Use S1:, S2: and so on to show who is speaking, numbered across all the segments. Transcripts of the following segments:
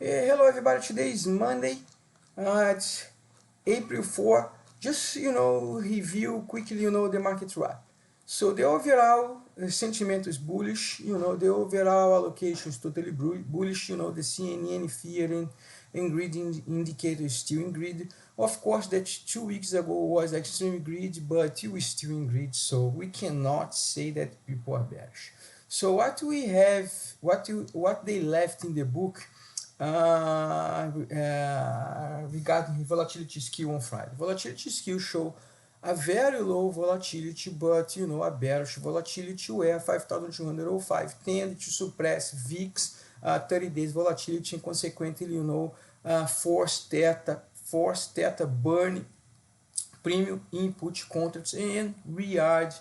S1: Hello everybody, today is Monday, it's April 4. Just, review quickly, the market wrap. So the overall sentiment is bullish, the overall allocation is totally bullish, the CNN fear and greed indicator is still in greed. Of course, that 2 weeks ago was extreme greed, but you is still in greed, so we cannot say that people are bearish. So what we have, what they left in the book regarding volatility skill on Friday. Volatility skill show a very low volatility, but a bearish volatility where 5,205 tend to suppress VIX 30 days volatility and consequently, force theta burn premium input contracts and REARD,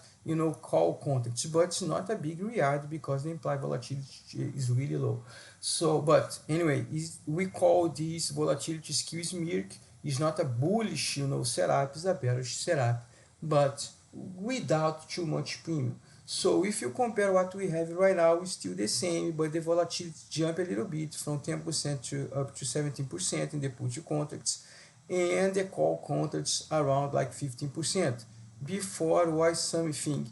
S1: call contracts, but it's not a big REARD because the implied volatility is really low. So, but anyway, we call this volatility skew Merck. It's not a bullish, setup, it's a bearish setup, but without too much premium. So if you compare what we have right now, it's still the same, but the volatility jump a little bit from 10% to up to 17% in the put contracts, and the call contracts around like 15%. Before was something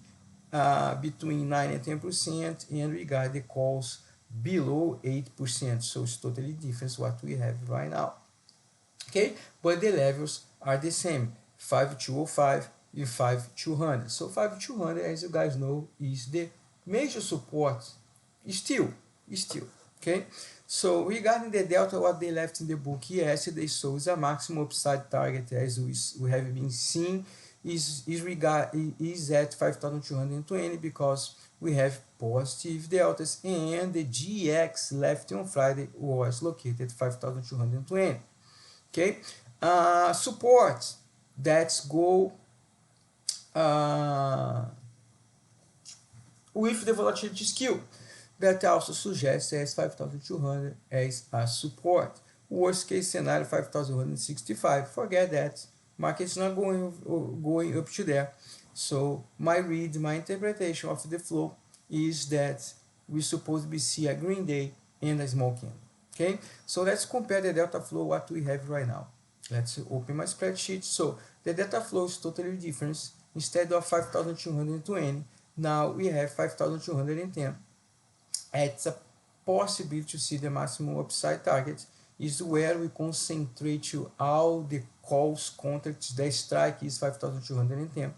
S1: between 9 and 10%, and we got the calls below 8%. So it's totally different what we have right now. Okay, but the levels are the same, 5205 and 5200. So 5200, as you guys know, is the major support still. Okay, so regarding the delta, what they left in the book yesterday, so is a maximum upside target, as we have been seeing, is at 5,220 because we have positive deltas, and the GX left on Friday was located at 5,220. Okay, support, let's go with the volatility skill that also suggests as 5,200 as a support. Worst case scenario 5,165. Forget that, market's not going up to there. So my interpretation of the flow is that we're supposed to see a green day and a small candle. Okay, so let's compare the delta flow what we have right now. Let's open my spreadsheet. So the delta flow is totally different. Instead of 5,220, now we have 5,210. It's a possibility to see the maximum upside target is where we concentrate all the calls contracts. The strike is 5,210.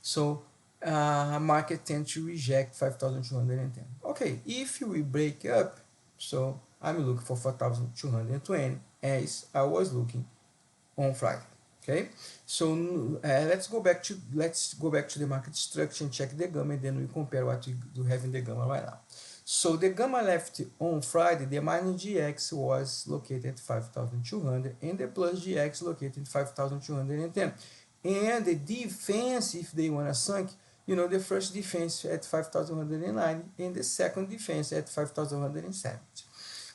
S1: So market tends to reject 5,210. Okay, if we break up, so I'm looking for 4,220 as I was looking on Friday. Okay, so let's go back to the market structure and check the gamma, and then we compare what we do have in the gamma right now. So the gamma left on Friday, the minus GX was located at 5,200 and the plus GX located at 5,210. And the defense, if they want to sunk, the first defense at 5,190 and the second defense at 5,170.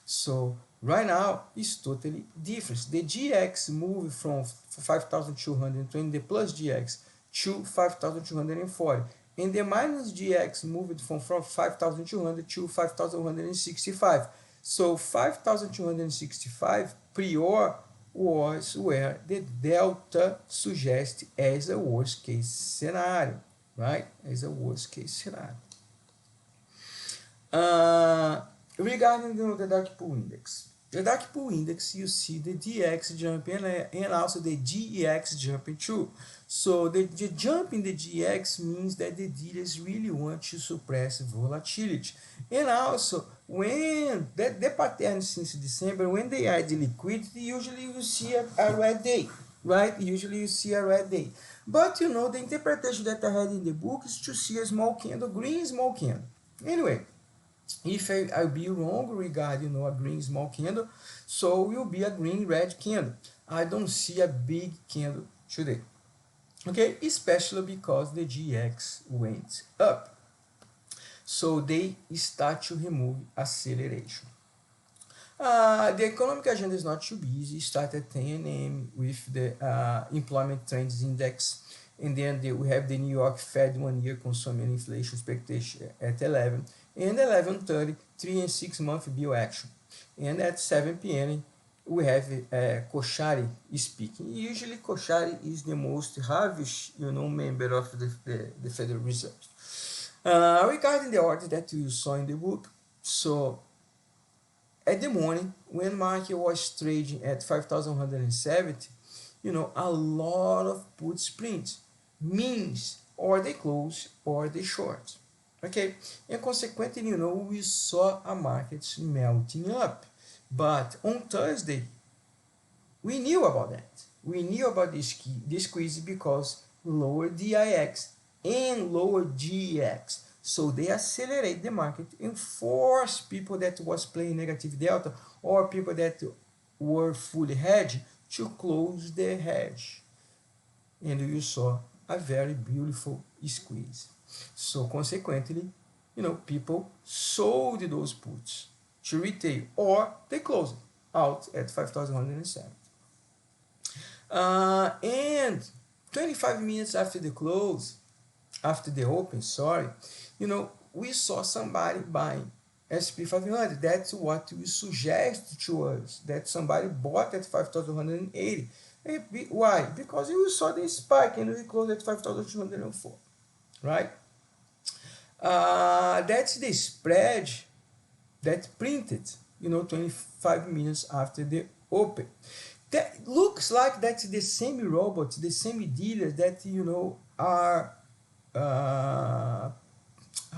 S1: So right now it's totally different. The GX moved from 5,220, the plus GX, to 5,240. And the minus GX moved from 5,200 to 5,165. So 5,265 prior was where the delta suggests as a worst case scenario, right? As a worst case scenario. Regarding the dark pool index. The dark pool index, you see the DX jumping and also the GX jumping too. So the jump in the GX means that the dealers really want to suppress volatility. And also, when the pattern since December, when they add the liquidity, usually you see a red day, right? Usually you see a red day. But the interpretation that I had in the book is to see a small candle, green small candle. Anyway, if I'll be wrong regarding a green small candle, so will be a green red candle. I don't see a big candle today. Okay, especially because the GX went up. So they start to remove acceleration. The economic agenda is not too busy. Start at 10 a.m. with the employment trends index, and then we have the New York Fed 1-year consumer inflation expectation at 11, and 11:30, 3 and 6 month bill action. And at 7 p.m. we have Koshari speaking. Usually Koshari is the most hawkish, member of the Federal Reserve. Regarding the order that you saw in the book, so at the morning when market was trading at 5,170, a lot of puts print means or they close or they short. Okay, and consequently, we saw a market melting up. But on Thursday, we knew about that. We knew about this squeeze because lower DIX and lower GX. So they accelerate the market and force people that was playing negative delta or people that were fully hedged to close their hedge. And you saw a very beautiful squeeze. So consequently, people sold those puts to retail or they closed out at 5,107. And 25 minutes after the close, after the open, we saw somebody buying SP 500. That's what we suggest to us, that somebody bought at 5,180. Why? Because we saw the spike and we closed at 5,204, right? That's the spread that printed, 25 minutes after the open. That looks like that's the same robot, the same dealer that, are how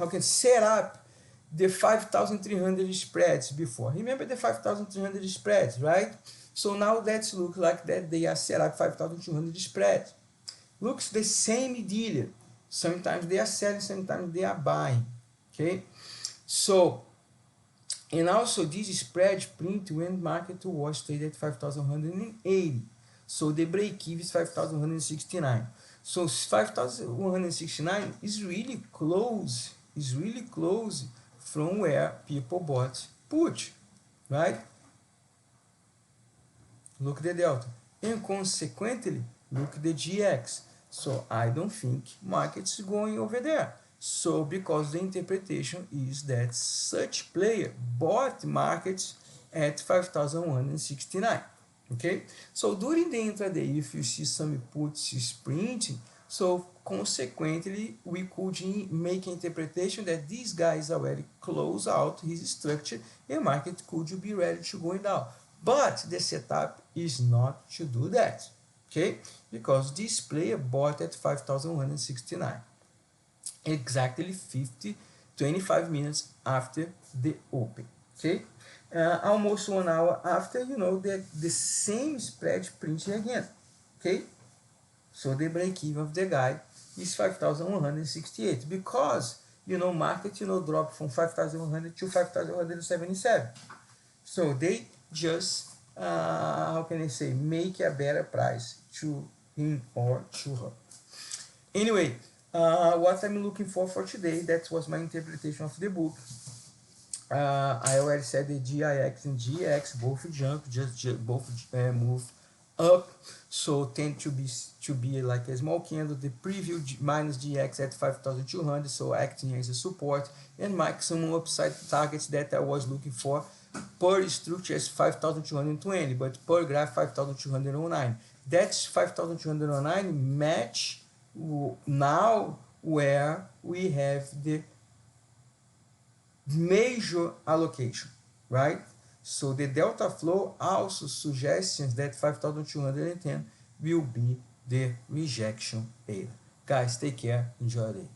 S1: can set up the 5,300 spreads before. Remember the 5,300 spreads, right? So now let's look like that they are set up 5,200 spreads. Looks the same dealer. Sometimes they are selling, sometimes they are buying. Okay, so and also this spread print when market was traded at 5,180. So the break even is 5,169. So 5,169 is really close. Is really close from where people bought put, right? Look the delta, and consequently look the GX. So I don't think market's going over there. So because the interpretation is that such player bought markets at 5,169. Okay, so during the intraday, if you see some puts sprinting, so consequently we could make interpretation that these guys already close out his structure and market could be ready to go down. But the setup is not to do that, okay? Because this player bought at 5,169, exactly 25 minutes after the open, okay? Almost 1 hour after, the same spread printing again, okay? So the break even of the guy is 5,168 because, market, dropped from 5,100 to 5,177. So they just, how can I say, make a better price to him or to her. Anyway, what I'm looking for today, that was my interpretation of the book. I already said the GIX and GX both jump, both move up, so tend to be like a small candle. The preview minus GX at 5,200, so acting as a support, and maximum upside targets that I was looking for per structure is 5,220, but per graph 5,209. That's 5,209 match now where we have the major allocation, right? So the delta flow also suggests that 5,210 will be the rejection area. Guys, take care, enjoy the day.